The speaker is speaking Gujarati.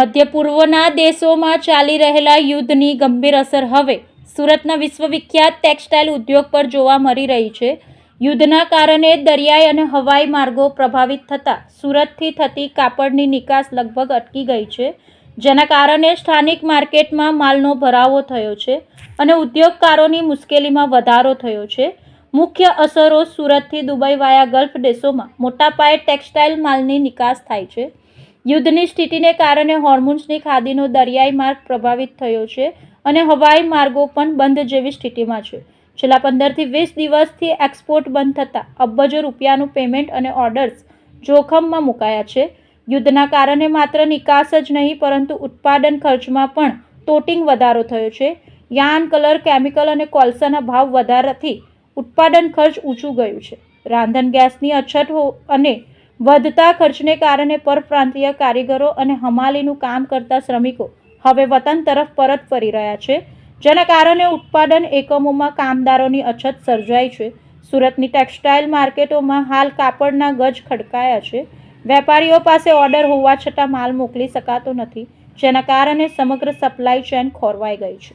મધ્ય પૂર્વના દેશોમાં ચાલી રહેલા યુદ્ધની ગંભીર અસર હવે સુરતના વિશ્વવિખ્યાત ટેક્સટાઇલ ઉદ્યોગ પર જોવા મળી રહી છે. યુદ્ધના કારણે દરિયાઈ અને હવાઈ માર્ગો પ્રભાવિત થતાં સુરતથી થતી કાપડની નિકાસ લગભગ અટકી ગઈ છે, જેના કારણે સ્થાનિક માર્કેટમાં માલનો ભરાવો થયો છે અને ઉદ્યોગકારોની મુશ્કેલીમાં વધારો થયો છે. મુખ્ય અસરો: સુરતથી દુબઈ વાયા ગલ્ફ દેશોમાં મોટા પાયે ટેક્સટાઇલ માલની નિકાસ થાય છે. યુદ્ધની સ્થિતિને કારણે હોર્મુઝની ખાડીનો દરિયાઈ માર્ગ પ્રભાવિત થયો છે અને હવાઈ માર્ગો પણ બંધ જેવી સ્થિતિમાં છે. છેલ્લા 15 થી 20 દિવસથી એક્સપોર્ટ બંધ થતાં અબજો રૂપિયાનું પેમેન્ટ અને ઓર્ડર્સ જોખમમાં મુકાયા છે. યુદ્ધના કારણે માત્ર નિકાસ જ નહીં પરંતુ ઉત્પાદન ખર્ચમાં પણ તોતિંગ વધારો થયો છે. યાર્ન, કલર, કેમિકલ અને કોલસાના ભાવ વધારાથી ઉત્પાદન ખર્ચ ઊંચું ગયું છે. રાંધણ ગેસની અછત અને વધતા ખર્ચને કારણે પરપ્રાંતીય કારીગરો અને હમાલીનું કામ કરતા શ્રમિકો હવે વતન તરફ પરત ફરી રહ્યા છે, જેના કારણે ઉત્પાદન એકમોમાં કામદારોની અછત સર્જાઈ છે. સુરતની ટેક્સટાઇલ માર્કેટોમાં હાલ કાપડના ગજ ખડકાયા છે. વેપારીઓ પાસે ઓર્ડર હોવા છતાં માલ મોકલી શકાતો નથી, જેના કારણે સમગ્ર સપ્લાય ચેઇન ખોરવાઈ ગઈ છે.